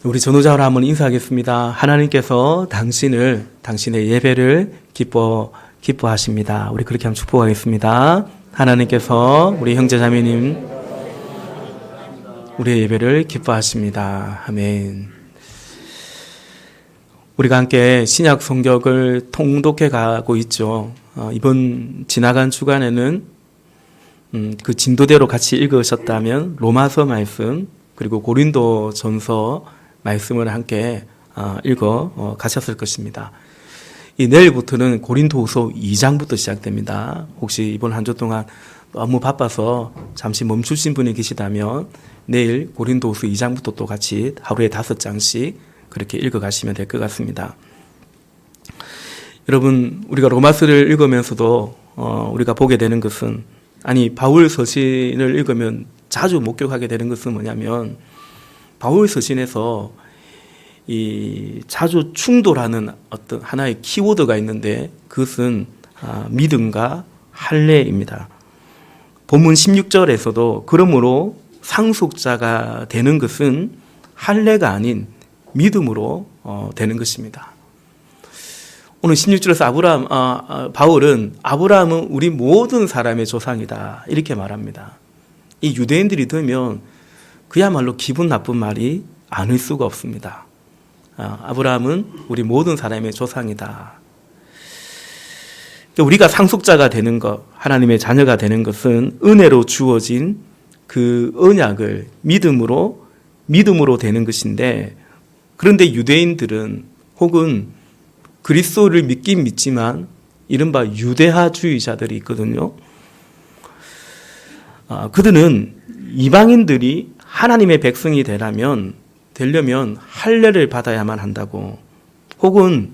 우리 전우자로 한번 인사하겠습니다. 하나님께서 당신의 예배를 기뻐하십니다. 우리 그렇게 한번 축복하겠습니다. 하나님께서 우리 형제자매님 우리의 예배를 기뻐하십니다. 아멘. 우리가 함께 신약 성경을 통독해 가고 있죠. 이번 지나간 주간에는 그 진도대로 같이 읽으셨다면 로마서 말씀 그리고 고린도 전서 말씀을 함께 읽어 가셨을 것입니다. 내일부터는 고린도후서 2장부터 시작됩니다. 혹시 이번 한 주 동안 너무 바빠서 잠시 멈추신 분이 계시다면 내일 고린도후서 2장부터 또 같이 하루에 5장씩 그렇게 읽어 가시면 될 것 같습니다. 여러분, 우리가 로마서를 읽으면서도 우리가 보게 되는 것은, 바울 서신을 읽으면 자주 목격하게 되는 것은 뭐냐면, 바울 서신에서 자주 충돌하는 어떤 하나의 키워드가 있는데 그것은 믿음과 할례입니다. 본문 16절에서도 그러므로 상속자가 되는 것은 할례가 아닌 믿음으로 되는 것입니다. 오늘 16절에서 바울은 아브라함은 우리 모든 사람의 조상이다 이렇게 말합니다. 이 유대인들이 들으면 그야말로 기분 나쁜 말이 아닐 수가 없습니다. 아브라함은 우리 모든 사람의 조상이다. 우리가 상속자가 되는 것, 하나님의 자녀가 되는 것은 은혜로 주어진 그 언약을 믿음으로 되는 것인데, 그런데 유대인들은 혹은 그리스도를 믿긴 믿지만 이른바 유대화주의자들이 있거든요. 그들은 이방인들이 하나님의 백성이 되려면 할례를 받아야만 한다고, 혹은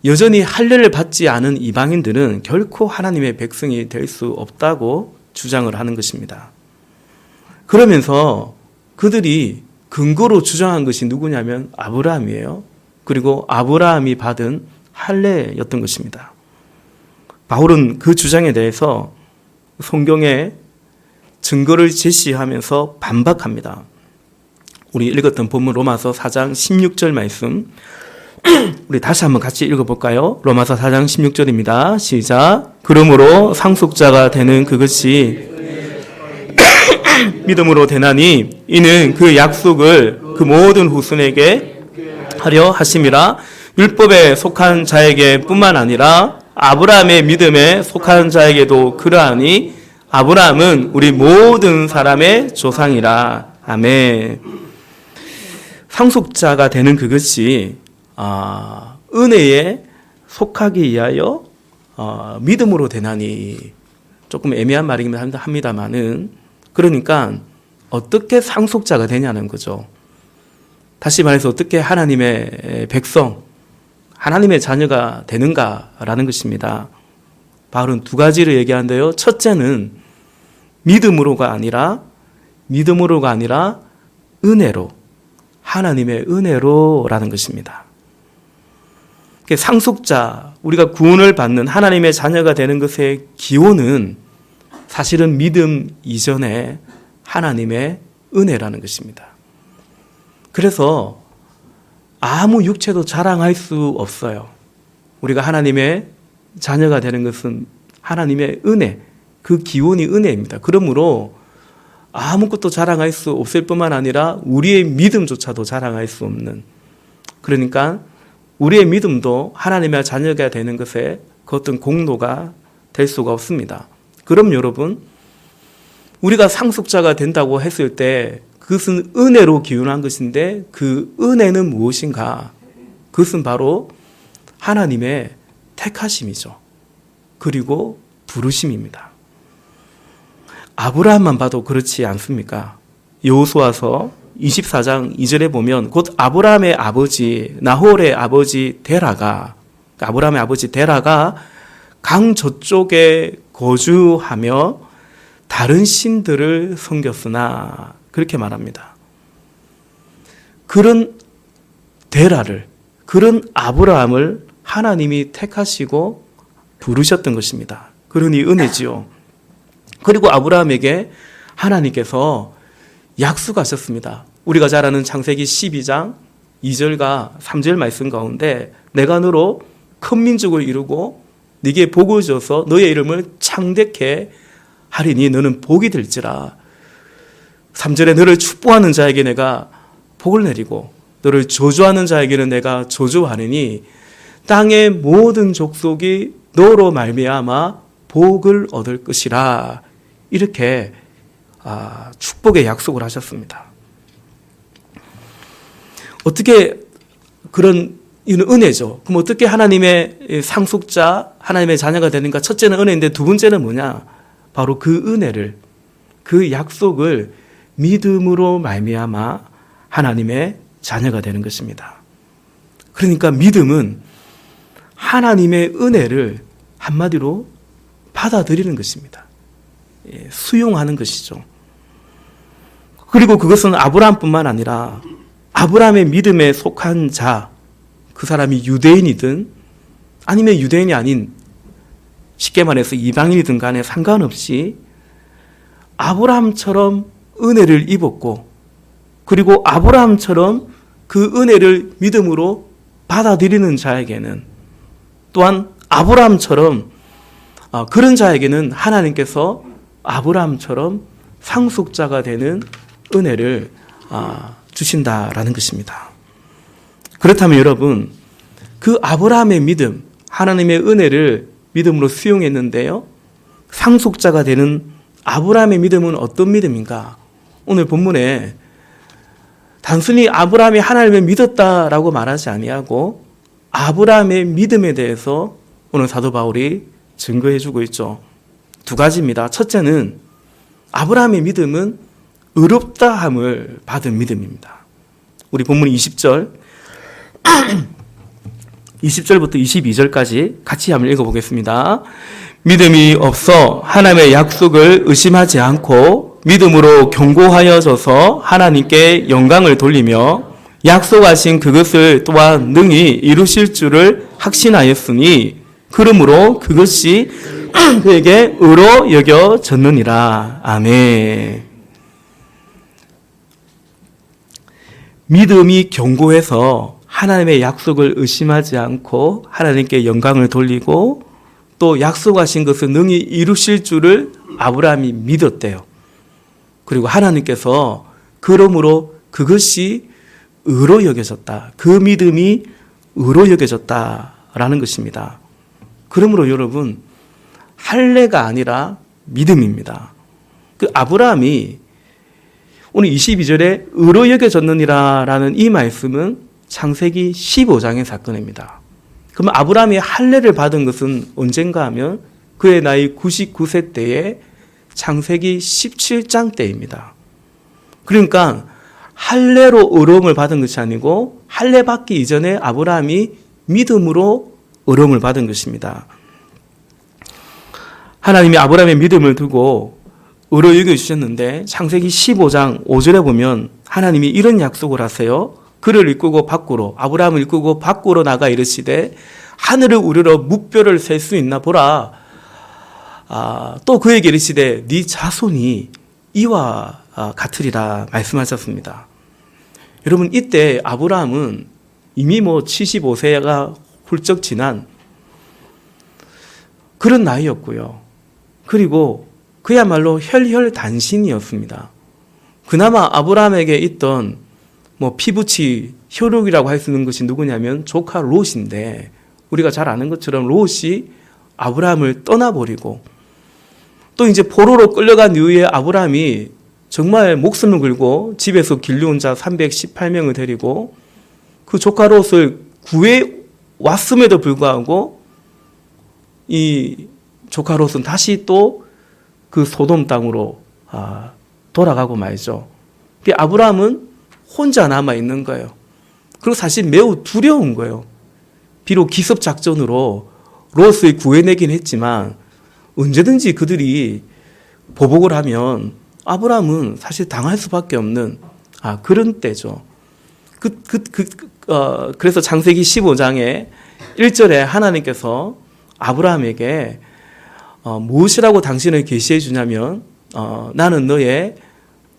여전히 할례를 받지 않은 이방인들은 결코 하나님의 백성이 될 수 없다고 주장을 하는 것입니다. 그러면서 그들이 근거로 주장한 것이 누구냐면 아브라함이에요. 그리고 아브라함이 받은 할례였던 것입니다. 바울은 그 주장에 대해서 성경에 증거를 제시하면서 반박합니다. 우리 읽었던 본문 로마서 4장 16절 말씀 우리 다시 한번 같이 읽어볼까요? 로마서 4장 16절입니다. 시작. 그러므로 상속자가 되는 그것이 믿음으로 되나니 이는 그 약속을 그 모든 후손에게 하려 하심이라. 율법에 속한 자에게 뿐만 아니라 아브라함의 믿음에 속한 자에게도 그러하니 아브라함은 우리 모든 사람의 조상이라. 아멘. 상속자가 되는 그것이 은혜에 속하기 위하여 믿음으로 되나니, 조금 애매한 말이긴 합니다만은, 그러니까 어떻게 상속자가 되냐는 거죠. 다시 말해서 어떻게 하나님의 백성, 하나님의 자녀가 되는가라는 것입니다. 바울은 두 가지를 얘기하는데요. 첫째는 믿음으로가 아니라 은혜로, 하나님의 은혜로라는 것입니다. 상속자, 우리가 구원을 받는 하나님의 자녀가 되는 것의 기원은 사실은 믿음 이전에 하나님의 은혜라는 것입니다. 그래서 아무 육체도 자랑할 수 없어요. 우리가 하나님의 자녀가 되는 것은 하나님의 은혜, 그 기원이 은혜입니다. 그러므로 아무것도 자랑할 수 없을 뿐만 아니라 우리의 믿음조차도 자랑할 수 없는, 그러니까 우리의 믿음도 하나님의 자녀가 되는 것에 그 어떤 공로가 될 수가 없습니다. 그럼 여러분, 우리가 상속자가 된다고 했을 때 그것은 은혜로 기원한 것인데 그 은혜는 무엇인가? 그것은 바로 하나님의 택하심이죠. 그리고 부르심입니다. 아브라함만 봐도 그렇지 않습니까? 여호수아서 24장 2절에 보면 곧 아브라함의 아버지 나홀의 아버지 데라가, 아브라함의 아버지 데라가 강 저쪽에 거주하며 다른 신들을 섬겼으나, 그렇게 말합니다. 그런 데라를, 그런 아브라함을 하나님이 택하시고 부르셨던 것입니다. 그러니 은혜지요. 그리고 아브라함에게 하나님께서 약속하셨습니다. 우리가 잘 아는 창세기 12장 2절과 3절 말씀 가운데 내가 너로 큰 민족을 이루고 네게 복을 줘서 너의 이름을 창대케 하리니 너는 복이 될지라. 3절에 너를 축복하는 자에게 내가 복을 내리고 너를 저주하는 자에게는 내가 저주하느니 땅의 모든 족속이 너로 말미암아 복을 얻을 것이라. 이렇게 축복의 약속을 하셨습니다. 어떻게 그런 이는 은혜죠. 그럼 어떻게 하나님의 상속자, 하나님의 자녀가 되는가? 첫째는 은혜인데 두 번째는 뭐냐? 바로 그 은혜를, 그 약속을 믿음으로 말미암아 하나님의 자녀가 되는 것입니다. 그러니까 믿음은 하나님의 은혜를 한마디로 받아들이는 것입니다. 수용하는 것이죠. 그리고 그것은 아브라함뿐만 아니라 아브라함의 믿음에 속한 자, 그 사람이 유대인이든 아니면 유대인이 아닌 쉽게 말해서 이방인이든 간에 상관없이 아브라함처럼 은혜를 입었고 그리고 아브라함처럼 그 은혜를 믿음으로 받아들이는 자에게는 또한 아브라함처럼 그런 자에게는 하나님께서 아브라함처럼 상속자가 되는 은혜를 주신다라는 것입니다. 그렇다면 여러분, 그 아브라함의 믿음, 하나님의 은혜를 믿음으로 수용했는데요, 상속자가 되는 아브라함의 믿음은 어떤 믿음인가? 오늘 본문에 단순히 아브라함이 하나님을 믿었다라고 말하지 아니하고 아브라함의 믿음에 대해서 오늘 사도 바울이 증거해주고 있죠. 두 가지입니다. 첫째는 아브라함의 믿음은 의롭다함을 받은 믿음입니다. 우리 본문 20절 20절부터 22절까지 같이 한번 읽어보겠습니다. 믿음이 없어 하나님의 약속을 의심하지 않고 믿음으로 견고하여져서 하나님께 영광을 돌리며 약속하신 그것을 또한 능히 이루실 줄을 확신하였으니 그러므로 그것이 그에게 의로 여겨졌느니라. 아멘. 믿음이 견고해서 하나님의 약속을 의심하지 않고 하나님께 영광을 돌리고 또 약속하신 것을 능히 이루실 줄을 아브라함이 믿었대요. 그리고 하나님께서 그러므로 그것이 의로 여겨졌다. 그 믿음이 의로 여겨졌다라는 것입니다. 그러므로 여러분, 할례가 아니라 믿음입니다. 그 아브라함이 오늘 22절에 의로 여겨졌느니라라는 이 말씀은 창세기 15장의 사건입니다. 그럼 아브라함이 할례를 받은 것은 언젠가 하면 그의 나이 99세 때에 창세기 17장 때입니다. 그러니까 할례로 의로움을 받은 것이 아니고 할례 받기 이전에 아브라함이 믿음으로 의로움을 받은 것입니다. 하나님이 아브라함의 믿음을 두고 의로 여겨주셨는데 창세기 15장 5절에 보면 하나님이 이런 약속을 하세요. 그를 이끌고 밖으로, 아브라함을 이끌고 밖으로 나가 이르시되 하늘을 우러러 무뼈를 셀 수 있나 보라. 또 그에게 이르시되 네 자손이 이와 같으리라 말씀하셨습니다. 여러분, 이때 아브라함은 이미 75세가 훌쩍 지난 그런 나이였고요. 그리고 그야말로 혈혈단신이었습니다. 그나마 아브라함에게 있던 피부치 혈육이라고 할 수 있는 것이 누구냐면 조카 롯인데, 우리가 잘 아는 것처럼 롯이 아브라함을 떠나버리고 또 이제 포로로 끌려간 이후에 아브라함이 정말 목숨을 걸고 집에서 길려온 자 318명을 데리고 그 조카 롯을 구해 왔음에도 불구하고 이 조카 롯은 다시 또 그 소돔 땅으로 돌아가고 말죠. 아브라함은 혼자 남아 있는 거예요. 그리고 사실 매우 두려운 거예요. 비록 기습 작전으로 롯을 구해내긴 했지만 언제든지 그들이 보복을 하면 아브라함은 사실 당할 수밖에 없는 그런 때죠. 그래서 창세기 15장에 1절에 하나님께서 아브라함에게 무엇이라고 당신을 계시해 주냐면 나는 너의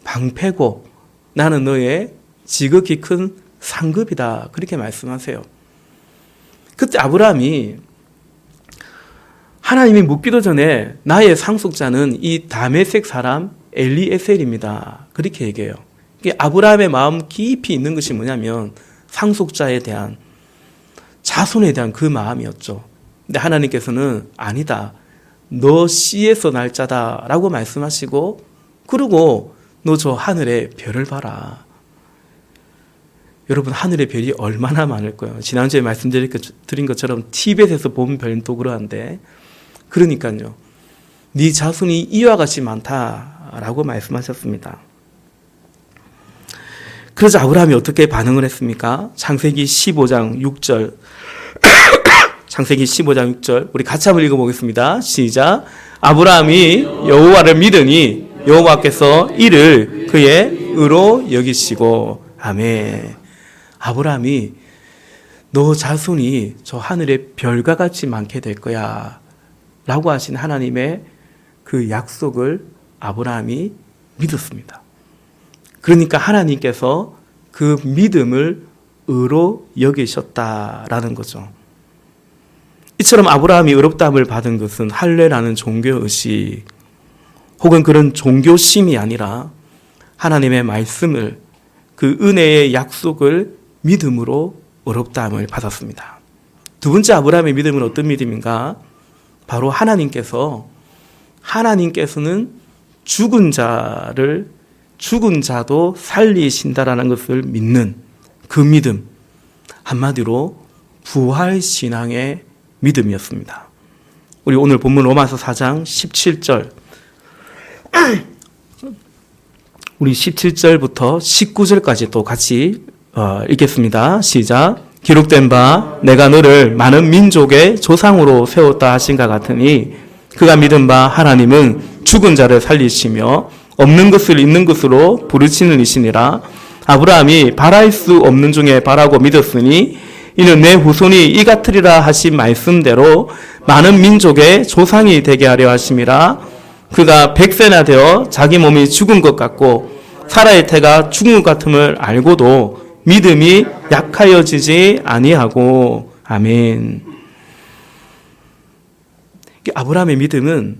방패고 나는 너의 지극히 큰 상급이다. 그렇게 말씀하세요. 그때 아브라함이 하나님이 묻기도 전에 나의 상속자는 이 다메섹 사람 엘리에셀입니다. 그렇게 얘기해요. 이게 아브라함의 마음 깊이 있는 것이 뭐냐면 상속자에 대한, 자손에 대한 그 마음이었죠. 근데 하나님께서는 아니다. 너 씨에서 날 자다라고 말씀하시고, 그리고 너 저 하늘의 별을 봐라. 여러분, 하늘의 별이 얼마나 많을 거예요. 지난주에 말씀드린 것처럼 티벳에서 본 별도 그러한데, 그러니까요, 네 자손이 이와 같이 많다라고 말씀하셨습니다. 그래서 아브라함이 어떻게 반응을 했습니까? 창세기 15장 6절 창세기 15장 6절 우리 같이 한번 읽어보겠습니다. 시작. 아브라함이 여호와를 믿으니 여호와께서 이를 그의 의로 여기시고. 아멘. 아브라함이 너 자손이 저 하늘의 별과 같이 많게 될 거야 라고 하신 하나님의 그 약속을 아브라함이 믿었습니다. 그러니까 하나님께서 그 믿음을 의로 여기셨다라는 거죠. 이처럼 아브라함이 의롭다함을 받은 것은 할례라는 종교의식 혹은 그런 종교심이 아니라 하나님의 말씀을, 그 은혜의 약속을 믿음으로 의롭다함을 받았습니다. 두 번째 아브라함의 믿음은 어떤 믿음인가? 바로 하나님께서는 죽은 자도 살리신다라는 것을 믿는 그 믿음, 한마디로 부활신앙의 믿음이었습니다. 우리 오늘 본문 로마서 4장 17절 우리 17절부터 19절까지 또 같이 읽겠습니다. 시작. 기록된 바 내가 너를 많은 민족의 조상으로 세웠다 하신가 같으니 그가 믿은 바 하나님은 죽은 자를 살리시며 없는 것을 있는 것으로 부르시는 이시니라. 아브라함이 바랄 수 없는 중에 바라고 믿었으니 이는 내 후손이 이 같으리라 하신 말씀대로 많은 민족의 조상이 되게 하려 하심이라. 그가 100세나 되어 자기 몸이 죽은 것 같고 사라의 태가 죽은 것 같음을 알고도 믿음이 약하여지지 아니하고. 아멘. 아브라함의 믿음은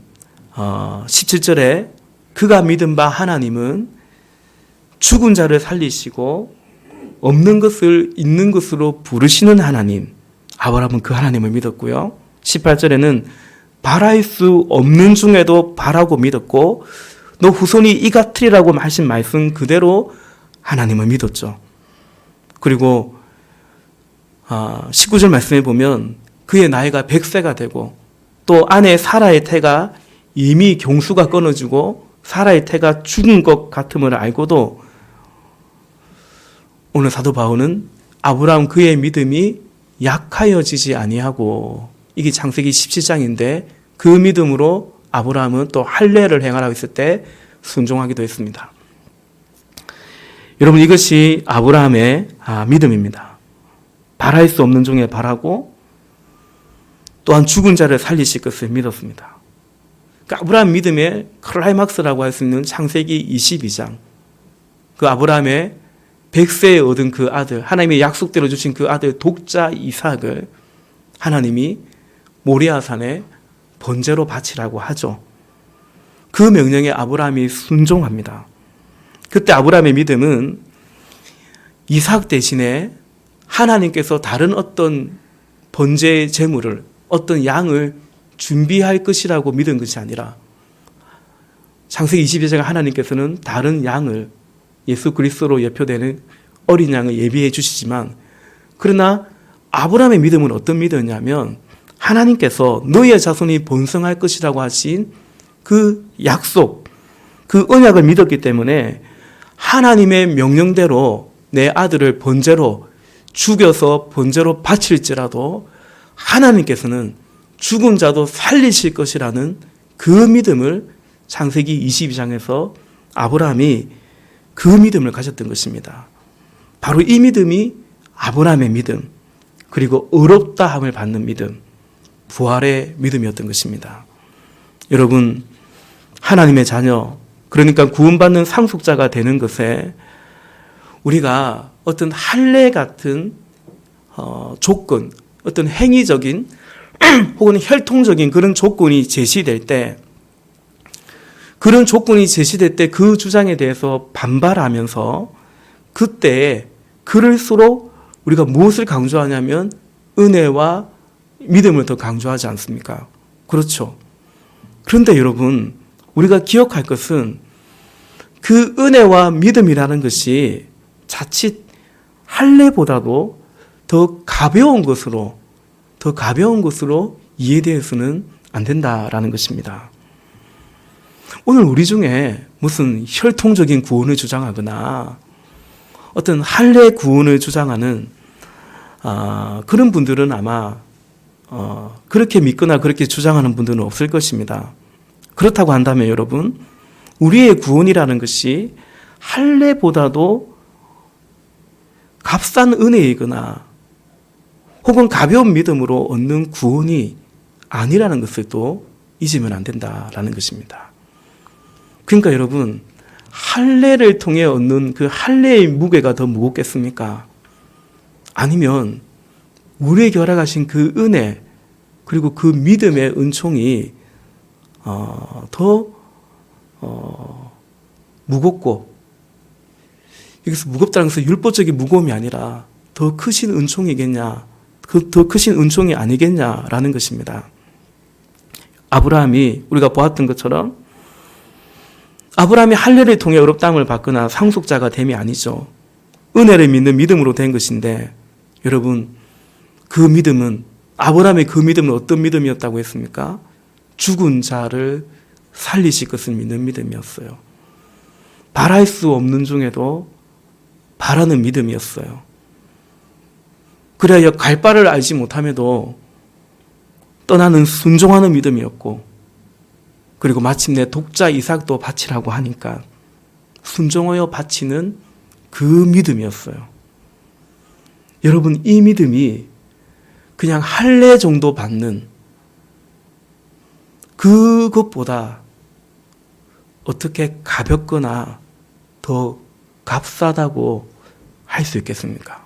17절에 그가 믿은 바 하나님은 죽은 자를 살리시고 없는 것을 있는 것으로 부르시는 하나님, 아브라함은 그 하나님을 믿었고요. 18절에는 바랄 수 없는 중에도 바라고 믿었고 너 후손이 이 같으리라고 하신 말씀 그대로 하나님을 믿었죠. 그리고 19절 말씀에 보면 그의 나이가 100세가 되고 또 아내 사라의 태가 이미 경수가 끊어지고 사라의 태가 죽은 것 같음을 알고도 오늘 사도 바울은 아브라함 그의 믿음이 약하여지지 아니하고, 이게 창세기 17장인데 그 믿음으로 아브라함은 또 할례를 행하라고 했을 때 순종하기도 했습니다. 여러분, 이것이 아브라함의 믿음입니다. 바랄 수 없는 중에 바라고 또한 죽은 자를 살리실 것을 믿었습니다. 그러니까 아브라함 믿음의 클라이막스라고 할 수 있는 창세기 22장, 그 아브라함의 100세에 얻은 그 아들, 하나님의 약속대로 주신 그 아들 독자 이삭을 하나님이 모리아산에 번제로 바치라고 하죠. 그 명령에 아브라함이 순종합니다. 그때 아브라함의 믿음은 이삭 대신에 하나님께서 다른 어떤 번제의 제물을, 어떤 양을 준비할 것이라고 믿은 것이 아니라 창세기 22장에 하나님께서는 다른 양을, 예수 그리스도로 예표되는 어린 양을 예비해 주시지만, 그러나 아브라함의 믿음은 어떤 믿음이냐면 하나님께서 너희의 자손이 번성할 것이라고 하신 그 약속, 그 언약을 믿었기 때문에 하나님의 명령대로 내 아들을 번제로 죽여서 번제로 바칠지라도 하나님께서는 죽은 자도 살리실 것이라는 그 믿음을 창세기 22장에서 아브라함이 그 믿음을 가졌던 것입니다. 바로 이 믿음이 아브라함의 믿음, 그리고 의롭다함을 받는 믿음, 부활의 믿음이었던 것입니다. 여러분, 하나님의 자녀, 그러니까 구원받는 상속자가 되는 것에 우리가 어떤 할례 같은 조건, 어떤 행위적인 혹은 혈통적인 그런 조건이 제시될 때, 그런 조건이 제시될 때 그 주장에 대해서 반발하면서 그때 그럴수록 우리가 무엇을 강조하냐면 은혜와 믿음을 더 강조하지 않습니까? 그렇죠. 그런데 여러분, 우리가 기억할 것은 그 은혜와 믿음이라는 것이 자칫 할례보다도 더 가벼운 것으로 이해되어서는 안 된다라는 것입니다. 오늘 우리 중에 무슨 혈통적인 구원을 주장하거나 어떤 할례 구원을 주장하는 그런 분들은 아마 그렇게 믿거나 그렇게 주장하는 분들은 없을 것입니다. 그렇다고 한다면 여러분, 우리의 구원이라는 것이 할례보다도 값싼 은혜이거나 혹은 가벼운 믿음으로 얻는 구원이 아니라는 것을 또 잊으면 안 된다라는 것입니다. 그러니까 여러분, 할례를 통해 얻는 그 할례의 무게가 더 무겁겠습니까? 아니면 우리에게 허락하신 그 은혜 그리고 그 믿음의 은총이 더 무겁고, 여기서 무겁다는 것은 율법적인 무거움이 아니라 더 크신 은총이겠냐, 더 크신 은총이 아니겠냐라는 것입니다. 아브라함이 우리가 보았던 것처럼 아브라함이 할례를 통해 의롭다함을 받거나 상속자가 됨이 아니죠. 은혜를 믿는 믿음으로 된 것인데, 여러분, 그 믿음은, 아브라함의 그 믿음은 어떤 믿음이었다고 했습니까? 죽은 자를 살리실 것을 믿는 믿음이었어요. 바랄 수 없는 중에도 바라는 믿음이었어요. 그래야 갈 바를 알지 못함에도 떠나는 순종하는 믿음이었고, 그리고 마침내 독자 이삭도 바치라고 하니까 순종하여 바치는 그 믿음이었어요. 여러분, 이 믿음이 그냥 할례 정도 받는 그것보다 어떻게 가볍거나 더 값싸다고 할 수 있겠습니까?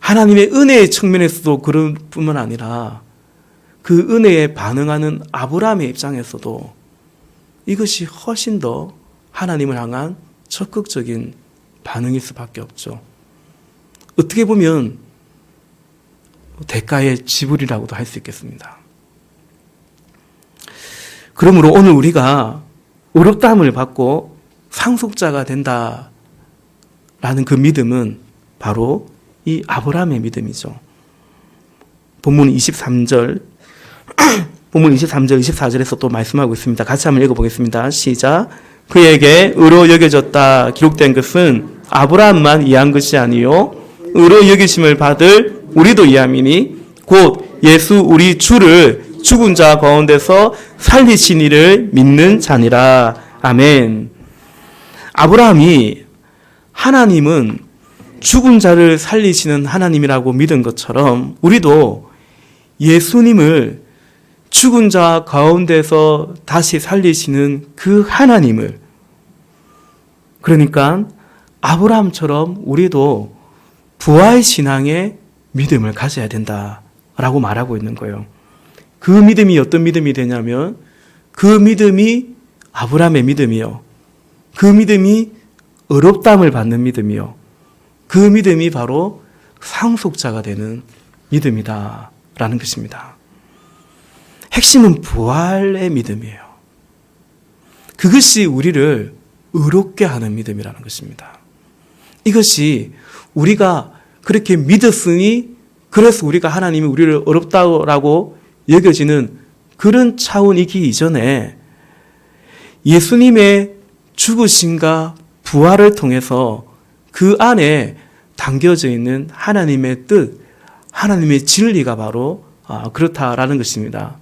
하나님의 은혜의 측면에서도 그럴 뿐만 아니라 그 은혜에 반응하는 아브라함의 입장에서도 이것이 훨씬 더 하나님을 향한 적극적인 반응일 수밖에 없죠. 어떻게 보면 대가의 지불이라고도 할 수 있겠습니다. 그러므로 오늘 우리가 의롭다함을 받고 상속자가 된다라는 그 믿음은 바로 이 아브라함의 믿음이죠. 본문 23절, 24절에서 또 말씀하고 있습니다. 같이 한번 읽어보겠습니다. 시작. 그에게 의로 여겨졌다 기록된 것은 아브라함만 이해한 것이 아니요 의로 여기심을 받을 우리도 이함이니 곧 예수 우리 주를 죽은 자 가운데서 살리신 이를 믿는 자니라. 아멘. 아브라함이 하나님은 죽은 자를 살리시는 하나님이라고 믿은 것처럼 우리도 예수님을 죽은 자 가운데서 다시 살리시는 그 하나님을, 그러니까 아브라함처럼 우리도 부활 신앙의 믿음을 가져야 된다라고 말하고 있는 거예요. 그 믿음이 어떤 믿음이 되냐면 그 믿음이 아브라함의 믿음이요, 그 믿음이 의롭다함을 받는 믿음이요, 그 믿음이 바로 상속자가 되는 믿음이다라는 것입니다. 핵심은 부활의 믿음이에요. 그것이 우리를 의롭게 하는 믿음이라는 것입니다. 이것이 우리가 그렇게 믿었으니 그래서 우리가 하나님이 우리를 의롭다고 여겨지는 그런 차원이기 이전에 예수님의 죽으심과 부활을 통해서 그 안에 담겨져 있는 하나님의 뜻, 하나님의 진리가 바로 그렇다라는 것입니다.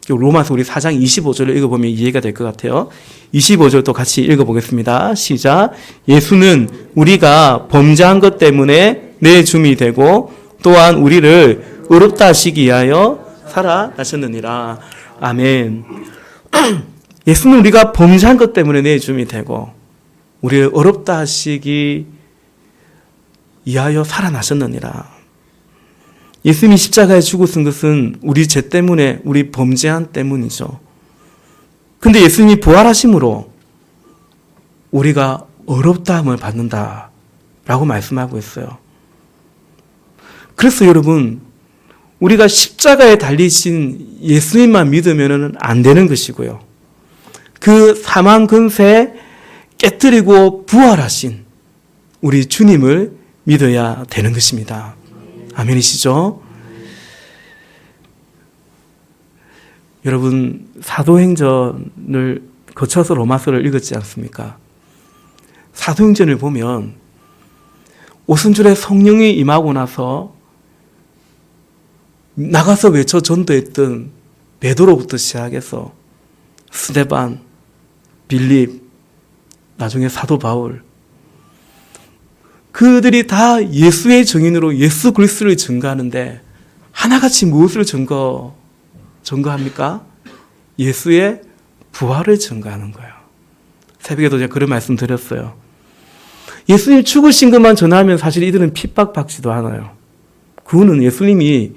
로마서 우리 4장 25절을 읽어보면 이해가 될 것 같아요. 25절도 같이 읽어보겠습니다. 시작. 예수는 우리가 범죄한 것 때문에 내 줌이 되고 또한 우리를 의롭다 하시기 위하여 살아나셨느니라. 아멘. 예수는 우리가 범죄한 것 때문에 내 줌이 되고 우리를 의롭다 하시기 이하여 살아나셨느니라. 예수님이 십자가에 죽으신 것은 우리 죄 때문에, 우리 범죄한 때문이죠. 근데 예수님이 부활하심으로 우리가 어렵다함을 받는다라고 말씀하고 있어요. 그래서 여러분, 우리가 십자가에 달리신 예수님만 믿으면 안 되는 것이고요. 그 사망 근세 깨뜨리고 부활하신 우리 주님을 믿어야 되는 것입니다. 아멘이시죠? 여러분, 사도행전을 거쳐서 로마서를 읽었지 않습니까? 사도행전을 보면 오순절에 성령이 임하고 나서 나가서 외쳐 전도했던 베드로부터 시작해서 스데반, 빌립, 나중에 사도 바울, 그들이 다 예수의 증인으로 예수 그리스도를 증거하는데 하나같이 무엇을 증거합니까? 예수의 부활을 증거하는 거예요. 새벽에도 제가 그런 말씀 드렸어요. 예수님 죽으신 것만 전하면 사실 이들은 핍박받지도 않아요. 그거는 예수님이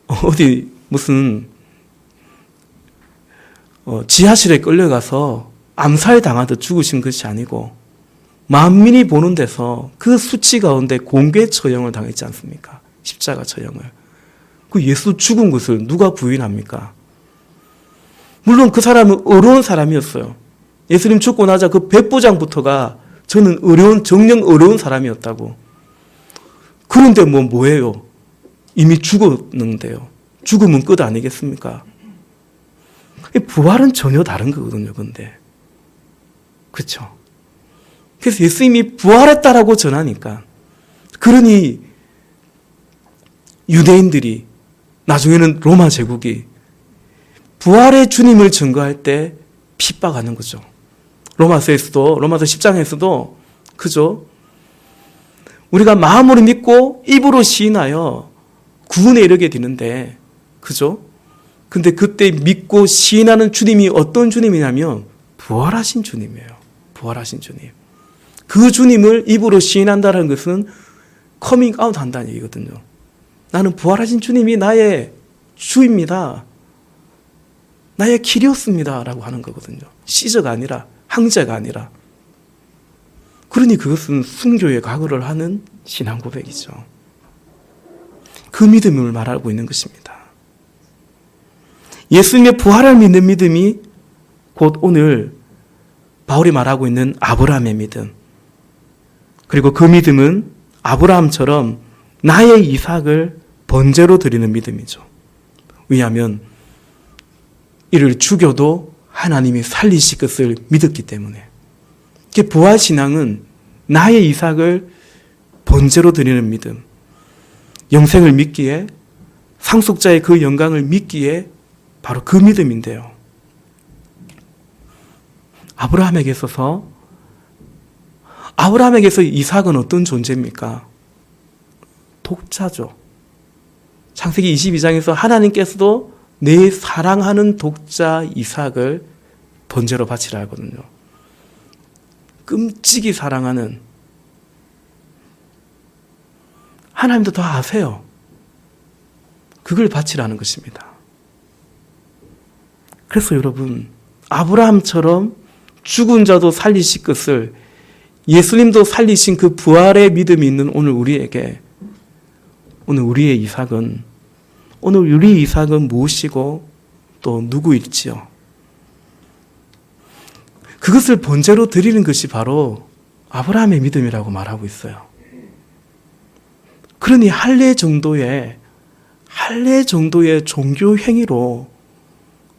어디 무슨 지하실에 끌려가서 암살 당하듯 죽으신 것이 아니고 만민이 보는 데서 그 수치 가운데 공개 처형을 당했지 않습니까? 십자가 처형을. 그 예수 죽은 것을 누가 부인합니까? 물론 그 사람은 어려운 사람이었어요. 예수님 죽고 나자 그 백부장부터가 저는 정령 어려운 사람이었다고. 그런데 뭐예요? 이미 죽었는데요. 죽으면 끝 아니겠습니까? 부활은 전혀 다른 거거든요, 근데. 그렇죠? 그래서 예수님이 부활했다라고 전하니까, 그러니 유대인들이, 나중에는 로마 제국이 부활의 주님을 증거할 때 핍박하는 거죠. 로마서 10장에서도 그죠? 우리가 마음으로 믿고 입으로 시인하여 구원에 이르게 되는데, 그죠? 근데 그때 믿고 시인하는 주님이 어떤 주님이냐면 부활하신 주님이에요. 부활하신 주님. 그 주님을 입으로 시인한다는 것은 커밍아웃 한다는 얘기거든요. 나는 부활하신 주님이 나의 주입니다. 나의 길이었습니다. 라고 하는 거거든요. 시저가 아니라, 항제가 아니라. 그러니 그것은 순교의 각오를 하는 신앙 고백이죠. 그 믿음을 말하고 있는 것입니다. 예수님의 부활을 믿는 믿음이 곧 오늘 바울이 말하고 있는 아브라함의 믿음. 그리고 그 믿음은 아브라함처럼 나의 이삭을 번제로 드리는 믿음이죠. 왜냐하면 이를 죽여도 하나님이 살리실 것을 믿었기 때문에. 부활신앙은 나의 이삭을 번제로 드리는 믿음, 영생을 믿기에, 상속자의 그 영광을 믿기에 바로 그 믿음인데요. 아브라함에게 있어서 이삭은 어떤 존재입니까? 독자죠. 창세기 22장에서 하나님께서도 내 사랑하는 독자 이삭을 번제로 바치라 하거든요. 끔찍이 사랑하는, 하나님도 다 아세요. 그걸 바치라는 것입니다. 그래서 여러분, 아브라함처럼 죽은 자도 살리실 것을, 예수님도 살리신 그 부활의 믿음이 있는 오늘 우리의 이삭은, 오늘 우리의 이삭은 무엇이고 또 누구일지요? 그것을 번제로 드리는 것이 바로 아브라함의 믿음이라고 말하고 있어요. 그러니 할례 정도의 종교 행위로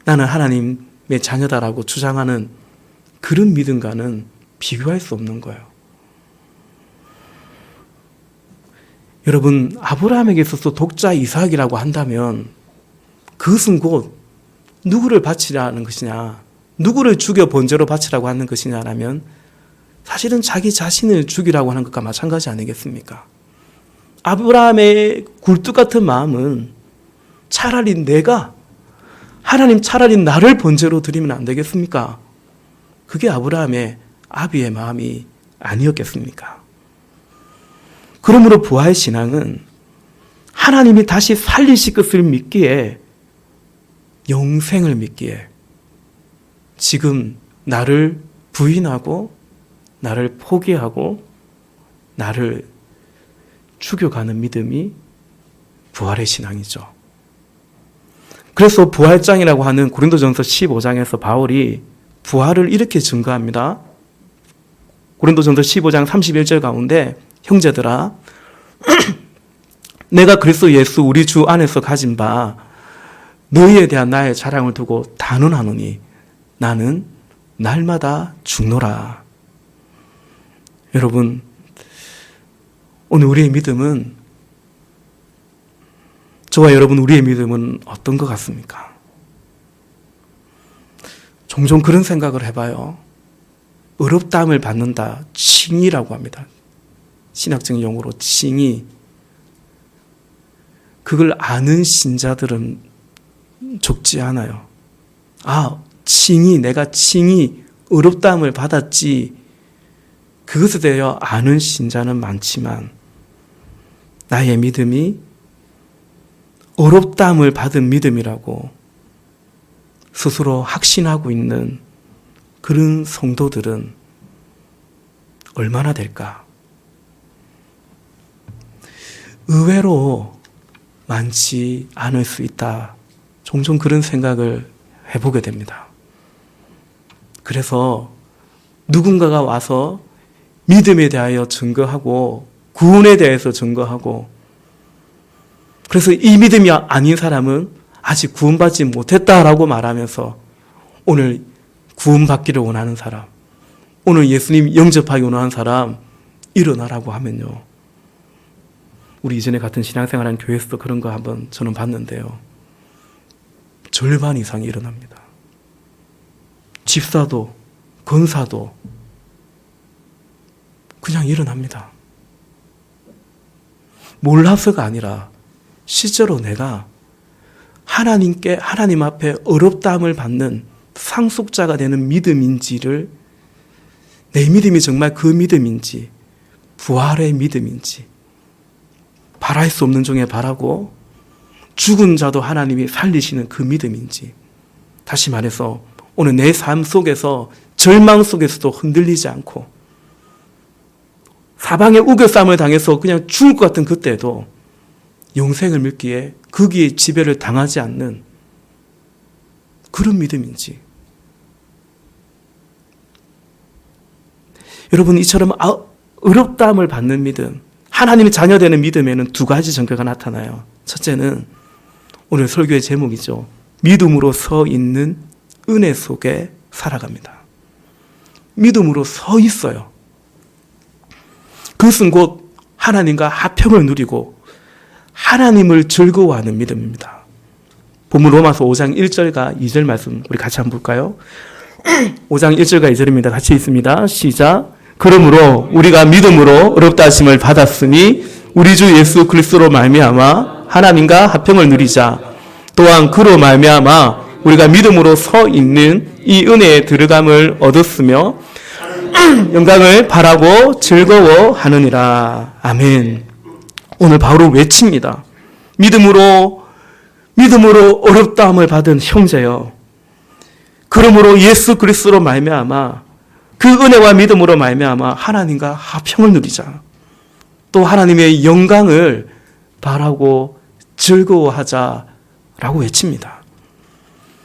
나는 하나님의 자녀다라고 주장하는 그런 믿음과는 비교할 수 없는 거예요. 여러분, 아브라함에게 있어서 독자 이삭이라고 한다면 그것은 곧 누구를 바치라는 것이냐, 누구를 죽여 번제로 바치라고 하는 것이냐라면 사실은 자기 자신을 죽이라고 하는 것과 마찬가지 아니겠습니까? 아브라함의 굴뚝 같은 마음은 차라리 하나님 차라리 나를 번제로 드리면 안 되겠습니까? 그게 아브라함의 아비의 마음이 아니었겠습니까? 그러므로 부활 신앙은 하나님이 다시 살리실 것을 믿기에, 영생을 믿기에 지금 나를 부인하고 나를 포기하고 나를 죽여가는 믿음이 부활의 신앙이죠. 그래서 부활장이라고 하는 고린도전서 15장에서 바울이 부활을 이렇게 증거합니다. 고린도전서 15장 31절 가운데 형제들아 내가 그리스도 예수 우리 주 안에서 가진 바 너희에 대한 나의 자랑을 두고 단언하노니 나는 날마다 죽노라. 여러분, 오늘 우리의 믿음은, 저와 여러분 우리의 믿음은 어떤 것 같습니까? 종종 그런 생각을 해봐요. 어렵다함을 받는다. 칭의라고 합니다. 신학적인 용어로 칭의. 그걸 아는 신자들은 적지 않아요. 칭의, 내가 칭의, 어렵다함을 받았지. 그것에 대하여 아는 신자는 많지만 나의 믿음이 어렵다함을 받은 믿음이라고 스스로 확신하고 있는 그런 성도들은 얼마나 될까? 의외로 많지 않을 수 있다. 종종 그런 생각을 해보게 됩니다. 그래서 누군가가 와서 믿음에 대하여 증거하고 구원에 대해서 증거하고, 그래서 이 믿음이 아닌 사람은 아직 구원받지 못했다라고 말하면서 오늘 구원받기를 원하는 사람, 오늘 예수님 영접하기 원하는 사람 일어나라고 하면요, 우리 이전에 같은 신앙생활한 교회에서도 그런 거 한번 저는 봤는데요, 절반 이상이 일어납니다. 집사도 권사도 그냥 일어납니다. 몰라서가 아니라 실제로 내가 하나님 앞에 어렵다함을 받는 상속자가 되는 믿음인지를, 내 믿음이 정말 그 믿음인지, 부활의 믿음인지, 바랄 수 없는 중에 바라고 죽은 자도 하나님이 살리시는 그 믿음인지, 다시 말해서 오늘 내 삶 속에서 절망 속에서도 흔들리지 않고 사방에 우겨싸움을 당해서 그냥 죽을 것 같은 그때도 영생을 믿기에 거기에 지배를 당하지 않는 그런 믿음인지. 여러분, 이처럼 어렵다함을 받는 믿음, 하나님의 자녀되는 믿음에는 두 가지 전개가 나타나요. 첫째는 오늘 설교의 제목이죠. 믿음으로 서 있는 은혜 속에 살아갑니다. 믿음으로 서 있어요. 그것은 곧 하나님과 화평을 누리고 하나님을 즐거워하는 믿음입니다. 본문 로마서 5장 1절과 2절 말씀 우리 같이 한번 볼까요? 5장 1절과 2절입니다. 같이 읽습니다. 시작. 그러므로 우리가 믿음으로 어렵다 하심을 받았으니 우리 주 예수 그리스도로 말미암아 하나님과 화평을 누리자. 또한 그로 말미암아 우리가 믿음으로 서 있는 이 은혜에 들어감을 얻었으며 영광을 바라고 즐거워하느니라. 아멘. 오늘 바울은 외칩니다. 믿음으로 어렵다함을 받은 형제여, 그러므로 예수 그리스도로 말미암아 그 은혜와 믿음으로 말미암아 하나님과 화평을 누리자. 또 하나님의 영광을 바라고 즐거워하자라고 외칩니다.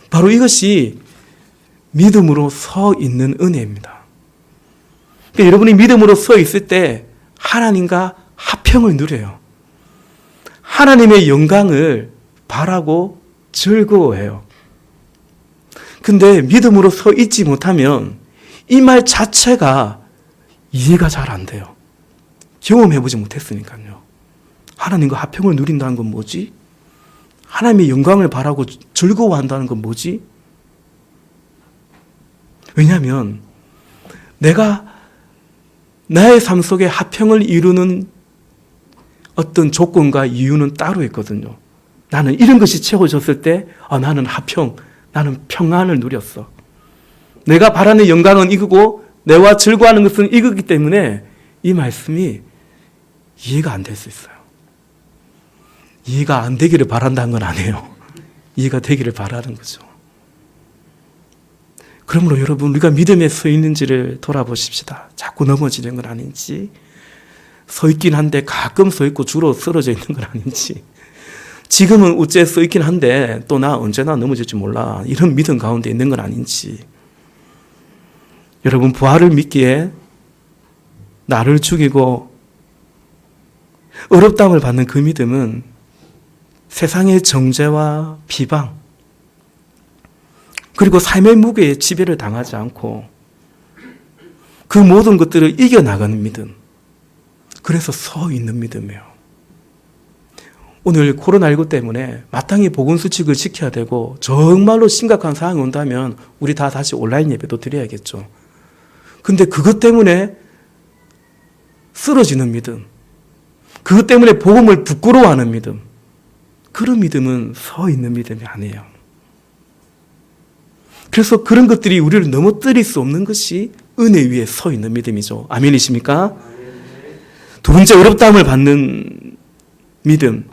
바로 이것이 믿음으로 서 있는 은혜입니다. 그러니까 여러분이 믿음으로 서 있을 때 하나님과 화평을 누려요. 하나님의 영광을 바라고 즐거워해요. 근데 믿음으로 서 있지 못하면 이 말 자체가 이해가 잘 안 돼요. 경험해보지 못했으니까요. 하나님과 화평을 누린다는 건 뭐지? 하나님의 영광을 바라고 즐거워한다는 건 뭐지? 왜냐하면 내가 나의 삶 속에 화평을 이루는 어떤 조건과 이유는 따로 있거든요. 나는 이런 것이 채워졌을 때 나는 화평, 나는 평안을 누렸어. 내가 바라는 영광은 이거고 내와 즐거워하는 것은 이거기 때문에 이 말씀이 이해가 안 될 수 있어요. 이해가 안 되기를 바란다는 건 아니에요. 이해가 되기를 바라는 거죠. 그러므로 여러분, 우리가 믿음에 서 있는지를 돌아보십시다. 자꾸 넘어지는 건 아닌지, 서 있긴 한데 가끔 서 있고 주로 쓰러져 있는 건 아닌지, 지금은 우째 서 있긴 한데 또 나 언제나 넘어질지 몰라, 이런 믿음 가운데 있는 건 아닌지. 여러분, 부활을 믿기에 나를 죽이고 어렵다함을 받는 그 믿음은 세상의 정죄와 비방, 그리고 삶의 무게에 지배를 당하지 않고 그 모든 것들을 이겨나가는 믿음, 그래서 서 있는 믿음이에요. 오늘 코로나19 때문에 마땅히 보건수칙을 지켜야 되고 정말로 심각한 상황이 온다면 우리 다 다시 온라인 예배도 드려야겠죠. 근데 그것 때문에 쓰러지는 믿음, 그것 때문에 복음을 부끄러워하는 믿음, 그런 믿음은 서 있는 믿음이 아니에요. 그래서 그런 것들이 우리를 넘어뜨릴 수 없는 것이 은혜 위에 서 있는 믿음이죠. 아멘이십니까? 두 번째, 어렵다함을 받는 믿음,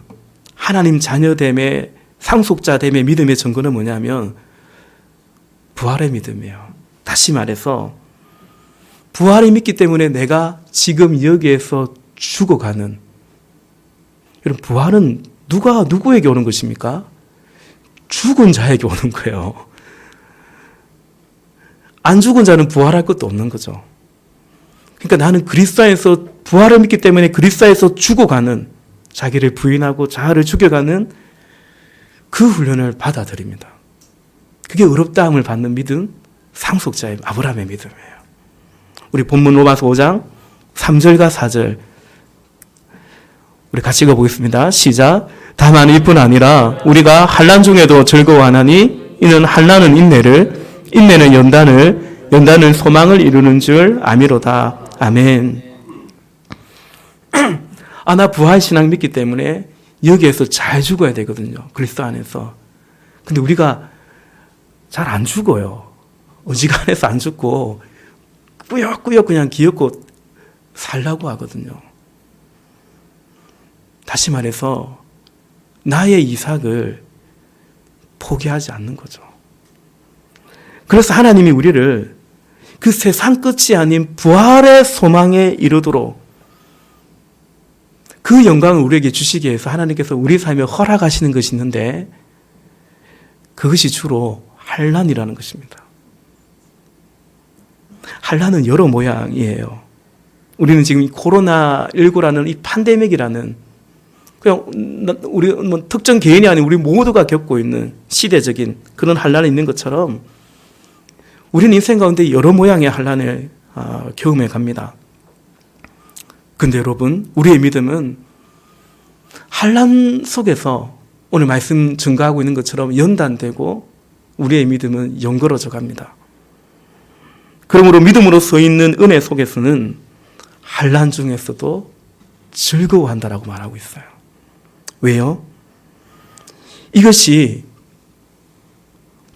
하나님 자녀됨의, 상속자됨의 믿음의 증거는 뭐냐면 부활의 믿음이에요. 다시 말해서 부활을 믿기 때문에 내가 지금 여기에서 죽어가는, 여러분, 부활은 누구에게 오는 것입니까? 죽은 자에게 오는 거예요. 안 죽은 자는 부활할 것도 없는 거죠. 그러니까 나는 그리스도 안에서 부활을 믿기 때문에 그리스도 안에서 죽어가는, 자기를 부인하고 자아를 죽여가는 그 훈련을 받아들입니다. 그게 어렵다함을 받는 믿음, 상속자의 아브라함의 믿음이에요. 우리 본문 로마서 5장 3절과 4절 우리 같이 읽어보겠습니다. 시작. 다만 이뿐 아니라 우리가 환난 중에도 즐거워하나니 이는 환난은 인내를, 인내는 연단을, 연단은 소망을 이루는 줄 아미로다. 아멘. 나 부활신앙 믿기 때문에 여기에서 잘 죽어야 되거든요. 그리스도 안에서. 근데 우리가 잘 안 죽어요. 어지간해서 안 죽고 꾸역꾸역 그냥 기어고 살라고 하거든요. 다시 말해서 나의 이삭을 포기하지 않는 거죠. 그래서 하나님이 우리를 그 세상 끝이 아닌 부활의 소망에 이르도록 그 영광을 우리에게 주시기 위해서 하나님께서 우리 삶에 허락하시는 것이 있는데 그것이 주로 환난이라는 것입니다. 환난은 여러 모양이에요. 우리는 지금 이 코로나19라는 이 팬데믹이라는, 그냥 우리 뭐 특정 개인이 아닌 우리 모두가 겪고 있는 시대적인 그런 환난이 있는 것처럼 우리는 인생 가운데 여러 모양의 환난을 경험해 갑니다. 근데 여러분, 우리의 믿음은 환난 속에서 오늘 말씀 증가하고 있는 것처럼 연단되고 우리의 믿음은 연걸어져 갑니다. 그러므로 믿음으로 서 있는 은혜 속에서는 환난 중에서도 즐거워한다라고 말하고 있어요. 왜요? 이것이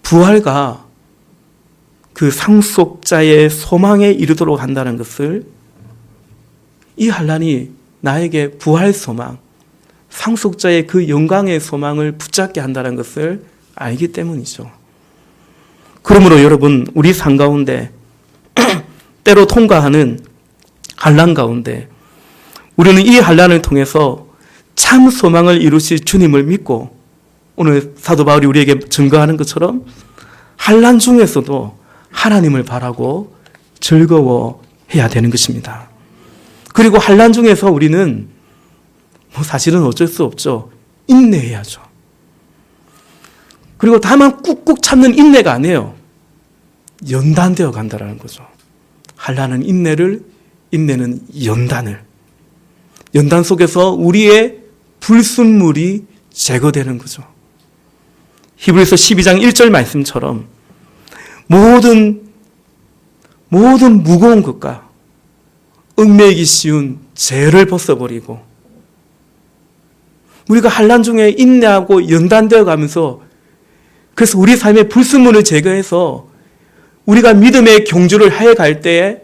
부활과 그 상속자의 소망에 이르도록 한다는 것을, 이 환난이 나에게 부활 소망, 상속자의 그 영광의 소망을 붙잡게 한다는 것을 알기 때문이죠. 그러므로 여러분, 우리 삶 가운데 때로 통과하는 환난 가운데 우리는 이 환난을 통해서 참 소망을 이루실 주님을 믿고, 오늘 사도 바울이 우리에게 증거하는 것처럼 환난 중에서도 하나님을 바라고 즐거워해야 되는 것입니다. 그리고 환난 중에서 우리는 사실은 어쩔 수 없죠. 인내해야죠. 그리고 다만 꾹꾹 참는 인내가 아니에요. 연단되어 간다는 거죠. 환난은 인내를, 인내는 연단을. 연단 속에서 우리의 불순물이 제거되는 거죠. 히브리서 12장 1절 말씀처럼 모든 무거운 것과 얽매이기 쉬운 죄를 벗어버리고 우리가 환난 중에 인내하고 연단되어 가면서, 그래서 우리 삶의 불순물을 제거해서 우리가 믿음의 경주를 해갈 때에,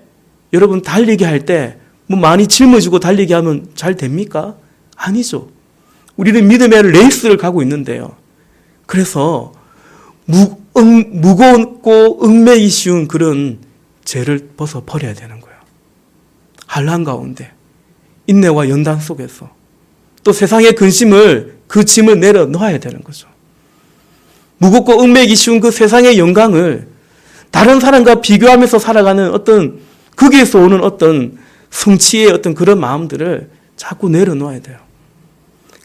여러분 달리기 할 때 뭐 많이 짊어지고 달리게 하면 잘 됩니까? 아니죠. 우리는 믿음의 레이스를 가고 있는데요. 그래서 무겁고 얽매이기 쉬운 그런 죄를 벗어 버려야 되는 거예요. 환난 가운데 인내와 연단 속에서 또 세상의 근심을 그 짐을 내려놓아야 되는 거죠. 무겁고 얽매이기 쉬운 그 세상의 영광을 다른 사람과 비교하면서 살아가는 어떤 거기에서 오는 어떤 성취의 어떤 그런 마음들을 자꾸 내려놓아야 돼요.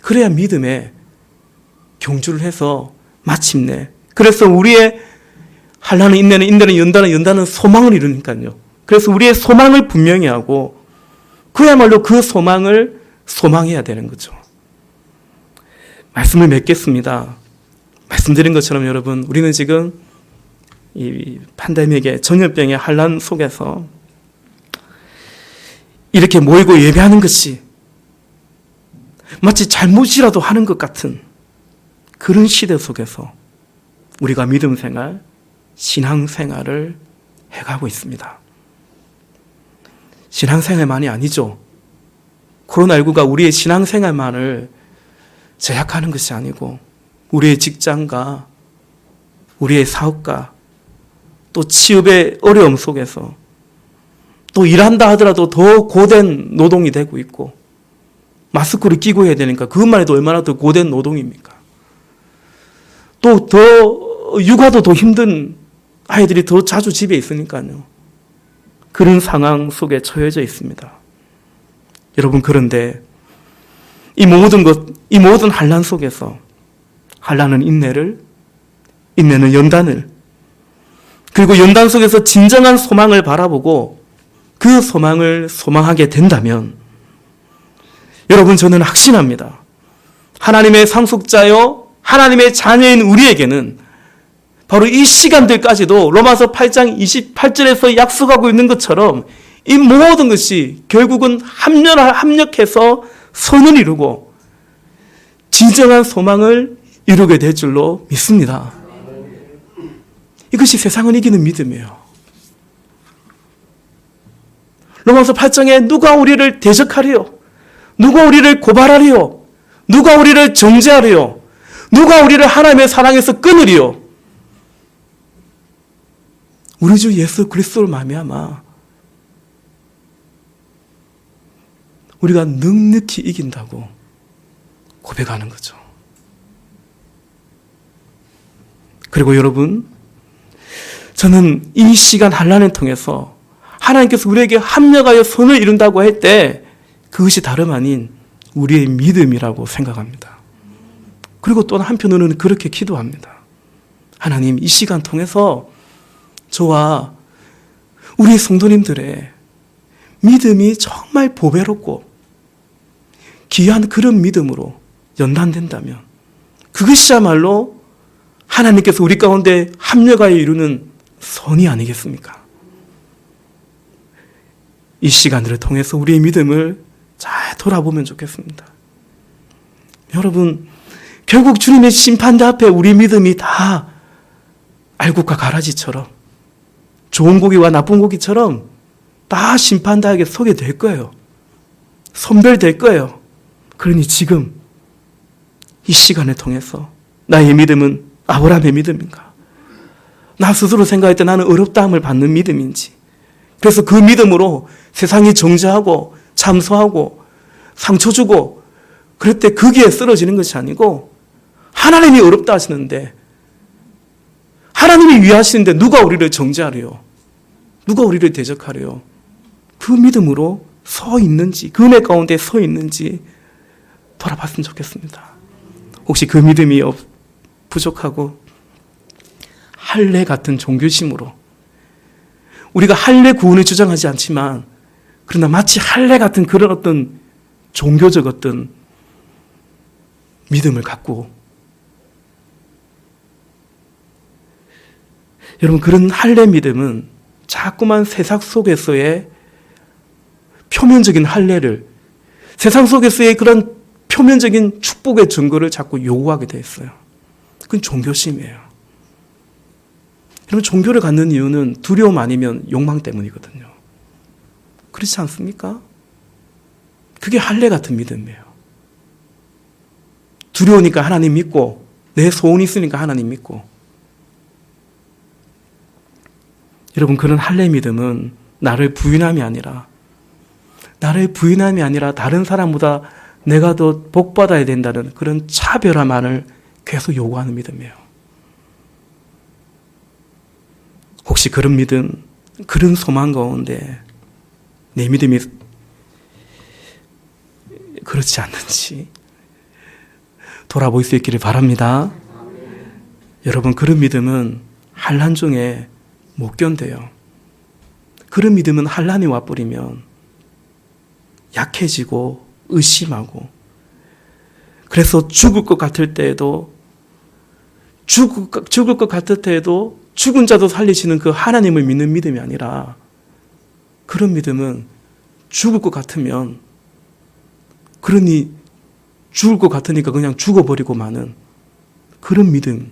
그래야 믿음에 경주를 해서 마침내 그래서 우리의 환난은 인내는, 인내는 연단은, 연단은 소망을 이루니까요. 그래서 우리의 소망을 분명히 하고 그야말로 그 소망을 소망해야 되는 거죠. 말씀을 맺겠습니다. 말씀드린 것처럼 여러분, 우리는 지금 이 팬데믹의 전염병의 환난 속에서 이렇게 모이고 예배하는 것이 마치 잘못이라도 하는 것 같은 그런 시대 속에서 우리가 믿음 생활, 신앙 생활을 해가고 있습니다. 신앙 생활만이 아니죠. 코로나19가 우리의 신앙 생활만을 제약하는 것이 아니고 우리의 직장과 우리의 사업과 또 취업의 어려움 속에서 또 일한다 하더라도 더 고된 노동이 되고 있고 마스크를 끼고 해야 되니까 그것만 해도 얼마나 더 고된 노동입니까? 또 더 육아도 더 힘든 아이들이 더 자주 집에 있으니까요. 그런 상황 속에 처해져 있습니다. 여러분, 그런데 이 모든 환난 속에서 환난은 인내를, 인내는 연단을, 그리고 연단 속에서 진정한 소망을 바라보고 그 소망을 소망하게 된다면 여러분, 저는 확신합니다. 하나님의 상속자요 하나님의 자녀인 우리에게는 바로 이 시간들까지도 로마서 8장 28절에서 약속하고 있는 것처럼 이 모든 것이 결국은 합력해서 선을 이루고 진정한 소망을 이루게 될 줄로 믿습니다. 이것이 세상을 이기는 믿음이에요. 로마서 8장에 누가 우리를 대적하리요? 누가 우리를 고발하리요? 누가 우리를 정죄하리요? 누가 우리를 하나님의 사랑에서 끊으리요? 우리 주 예수 그리스도를 말미암아 우리가 넉넉히 이긴다고 고백하는 거죠. 그리고 여러분, 저는 이 시간 환난을 통해서 하나님께서 우리에게 합력하여 선을 이룬다고 할 때 그것이 다름 아닌 우리의 믿음이라고 생각합니다. 그리고 또 한편으로는 그렇게 기도합니다. 하나님, 이 시간 통해서 저와 우리 성도님들의 믿음이 정말 보배롭고 귀한 그런 믿음으로 연단된다면 그것이야말로 하나님께서 우리 가운데 합력하여 이루는 선이 아니겠습니까? 이 시간들을 통해서 우리의 믿음을 잘 돌아보면 좋겠습니다. 여러분, 결국 주님의 심판대 앞에 우리 믿음이 다 알곡과 가라지처럼 좋은 고기와 나쁜 고기처럼 다 심판대에게 서게 될 거예요. 선별될 거예요. 그러니 지금 이 시간을 통해서 나의 믿음은 아브라함의 믿음인가? 나 스스로 생각할 때 나는 어렵다함을 받는 믿음인지, 그래서 그 믿음으로 세상이 정죄하고 참소하고 상처 주고 그럴 때 거기에 쓰러지는 것이 아니고 하나님이 어렵다 하시는데, 하나님이 위하시는데 누가 우리를 정죄하려? 누가 우리를 대적하려? 그 믿음으로 서 있는지, 그 은혜 가운데 서 있는지 돌아봤으면 좋겠습니다. 혹시 그 믿음이 부족하고 할례 같은 종교심으로, 우리가 할례 구원을 주장하지 않지만 그러나 마치 할례 같은 그런 어떤 종교적 어떤 믿음을 갖고, 여러분, 그런 할례 믿음은 자꾸만 세상 속에서의 표면적인 할례를, 세상 속에서의 그런 표면적인 축복의 증거를 자꾸 요구하게 돼 있어요. 그건 종교심이에요. 여러분, 종교를 갖는 이유는 두려움 아니면 욕망 때문이거든요. 그렇지 않습니까? 그게 할례 같은 믿음이에요. 두려우니까 하나님 믿고, 내 소원이 있으니까 하나님 믿고. 여러분, 그런 할례 믿음은 나를 부인함이 아니라 다른 사람보다 내가 더 복받아야 된다는 그런 차별화만을 계속 요구하는 믿음이에요. 혹시 그런 믿음, 그런 소망 가운데 내 믿음이 그렇지 않는지 돌아볼 수 있기를 바랍니다. 여러분, 그런 믿음은 환난 중에 못 견뎌요. 그런 믿음은 환난이 와버리면 약해지고 의심하고, 그래서 죽을 것 같을 때에도 죽은 자도 살리시는 그 하나님을 믿는 믿음이 아니라, 그런 믿음은 죽을 것 같으면, 그러니 죽을 것 같으니까 그냥 죽어버리고 마는 그런 믿음,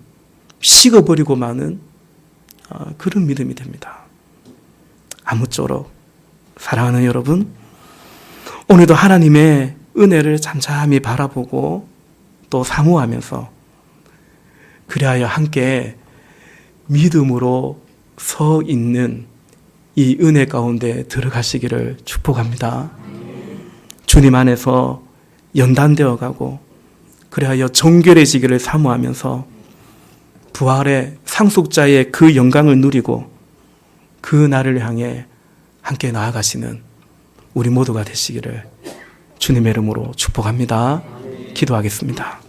식어버리고 마는 그런 믿음이 됩니다. 아무쪼록 사랑하는 여러분, 오늘도 하나님의 은혜를 잠잠히 바라보고 또 사모하면서, 그리하여 함께 믿음으로 서 있는 이 은혜 가운데 들어가시기를 축복합니다. 주님 안에서 연단되어 가고, 그리하여 정결해지기를 사모하면서 부활의 상속자의 그 영광을 누리고 그 날을 향해 함께 나아가시는 우리 모두가 되시기를 주님의 이름으로 축복합니다. 기도하겠습니다.